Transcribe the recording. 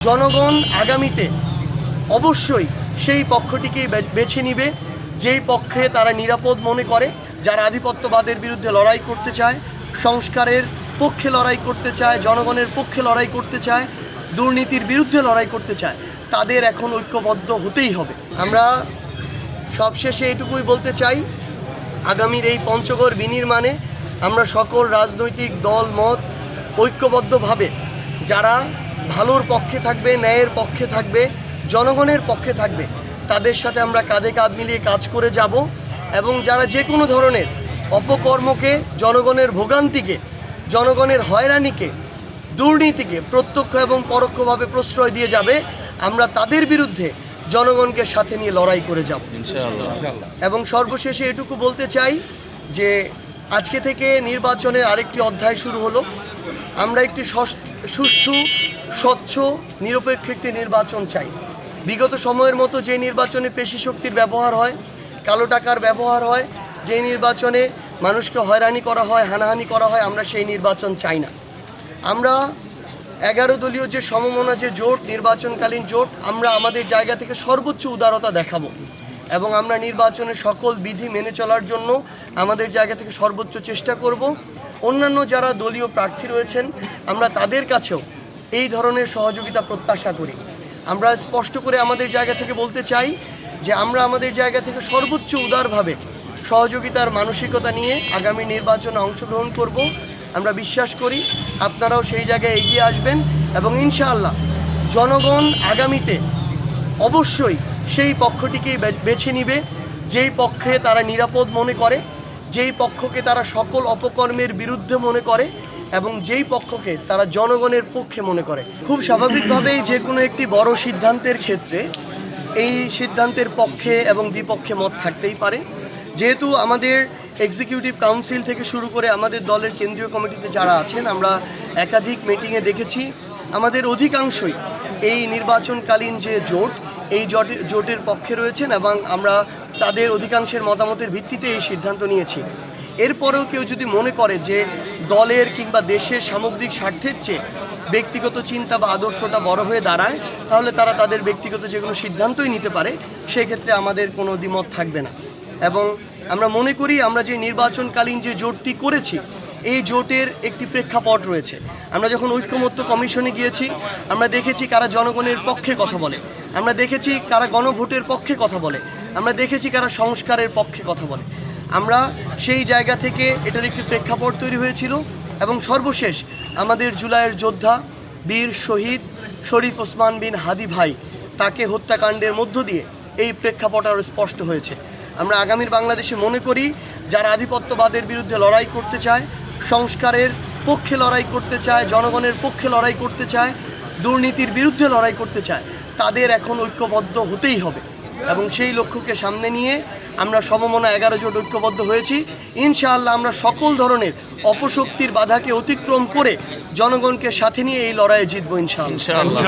জনগণ আগামীতে অবশ্যই সেই পক্ষটিকেই বেছে নিবে যেই পক্ষে তারা নিরাপদ মনে করে, যারা আধিপত্যবাদের বিরুদ্ধে লড়াই করতে চায়, সংস্কারের পক্ষে লড়াই করতে চায়, জনগণের পক্ষে লড়াই করতে চায়, দুর্নীতির বিরুদ্ধে লড়াই করতে চায়, তাদের এখন ঐক্যবদ্ধ হতেই হবে। আমরা সবশেষে এটুকুই বলতে চাই, আগামীর এই পঞ্চগড় বিনির্মাণে আমরা সকল রাজনৈতিক দল মত ঐক্যবদ্ধভাবে যারা ভালোর পক্ষে থাকবে, ন্যায়ের পক্ষে থাকবে, জনগণের পক্ষে থাকবে, তাদের সাথে আমরা কাঁধে কাঁধ মিলিয়ে কাজ করে যাব এবং যারা যে কোনো ধরনের অপকর্মকে, জনগণের ভোগান্তিকে, জনগণের হয়রানিকে, দুর্নীতিকে প্রত্যক্ষ এবং পরোক্ষভাবে প্রশ্রয় দিয়ে যাবে, আমরা তাদের বিরুদ্ধে জনগণকে সাথে নিয়ে লড়াই করে যাব ইনশাআল্লাহ। এবং সর্বশেষে এটুকু বলতে চাই যে আজকে থেকে নির্বাচনের আরেকটি অধ্যায় শুরু হলো। আমরা একটি সুষ্ঠু, স্বচ্ছ, নিরপেক্ষ একটি নির্বাচন চাই। বিগত সময়ের মতো যে নির্বাচনে পেশি শক্তির ব্যবহার হয়, কালো টাকার ব্যবহার হয়, যে নির্বাচনে মানুষকে হয়রানি করা হয়, হানাহানি করা হয়, আমরা সেই নির্বাচন চাই না। আমরা 11 দলীয় যে সমমনা যে জোট, নির্বাচনকালীন জোট, আমরা আমাদের জায়গা থেকে সর্বোচ্চ উদারতা দেখাবো এবং আমরা নির্বাচনের সকল বিধি মেনে চলার জন্য আমাদের জায়গা থেকে সর্বোচ্চ চেষ্টা করব। অন্যান্য যারা দলীয় প্রার্থী রয়েছেন, আমরা তাদের কাছেও এই ধরনের সহযোগিতা প্রত্যাশা করি। আমরা স্পষ্ট করে আমাদের জায়গা থেকে বলতে চাই যে আমরা আমাদের জায়গা থেকে সর্বোচ্চ উদারভাবে সহযোগিতার মানসিকতা নিয়ে আগামী নির্বাচনে অংশগ্রহণ করব। আমরা বিশ্বাস করি আপনারাও সেই জায়গায় এগিয়ে আসবেন এবং ইনশাআল্লাহ জনগণ আগামীতে অবশ্যই সেই পক্ষটিকেই বেছে নিবে যেই পক্ষে তারা নিরাপদ মনে করে, যেই পক্ষকে তারা সকল অপকর্মের বিরুদ্ধে মনে করে এবং যেই পক্ষকে তারা জনগণের পক্ষে মনে করে। খুব স্বাভাবিকভাবেই যে কোনো একটি বড় সিদ্ধান্তের ক্ষেত্রে এই সিদ্ধান্তের পক্ষে এবং বিপক্ষে মত থাকতেই পারে। যেহেতু আমাদের এক্সিকিউটিভ কাউন্সিল থেকে শুরু করে আমাদের দলের কেন্দ্রীয় কমিটিতে যারা আছেন, আমরা একাধিক মিটিংয়ে দেখেছি আমাদের অধিকাংশই এই নির্বাচনকালীন যে জোট, এই জোটের পক্ষে রয়েছেন এবং আমরা তাদের অধিকাংশের মতামতের ভিত্তিতে এই সিদ্ধান্ত নিয়েছি। এরপরেও কেউ যদি মনে করে যে দলের কিংবা দেশের সামগ্রিক স্বার্থের চেয়ে ব্যক্তিগত চিন্তা বা আদর্শটা বড় হয়ে দাঁড়ায়, তাহলে তারা তাদের ব্যক্তিগত যে কোনো সিদ্ধান্তই নিতে পারে, সেক্ষেত্রে আমাদের কোনো দ্বিমত থাকবে না। এবং আমরা মনে করি আমরা যে নির্বাচনকালীন যে জোটটি করেছি, এই জোটের একটি প্রেক্ষাপট রয়েছে। আমরা যখন ঐক্যমত্য কমিশনে গিয়েছি, আমরা দেখেছি কারা জনগণের পক্ষে কথা বলে, আমরা দেখেছি কারা গণভোটের পক্ষে কথা বলে, আমরা দেখেছি কারা সংস্কারের পক্ষে কথা বলে। আমরা সেই জায়গা থেকে এটার একটি প্রেক্ষাপট তৈরি হয়েছিল এবং সর্বশেষ আমাদের জুলাইয়ের যোদ্ধা বীর শহীদ শরীফ ওসমান বিন হাদি ভাই, তাকে হত্যাকাণ্ডের মধ্য দিয়ে এই প্রেক্ষাপট আরও স্পষ্ট হয়েছে। আমরা আগামীর বাংলাদেশে মনে করি যারা আধিপত্যবাদের বিরুদ্ধে লড়াই করতে চায়, সংস্কারের পক্ষে লড়াই করতে চায়, জনগণের পক্ষে লড়াই করতে চায়, দুর্নীতির বিরুদ্ধে লড়াই করতে চায়, তাদের এখন ঐক্যবদ্ধ হতেই হবে এবং সেই লক্ষ্যকে সামনে নিয়ে আমরা সমমনা 11 জোট ঐক্যবদ্ধ হয়েছি। ইনশাআল্লাহ আমরা সকল ধরনের অপশক্তির বাধাকে অতিক্রম করে জনগণকে সাথে নিয়ে এই লড়াইয়ে জিতবো ইনশাআল্লাহ।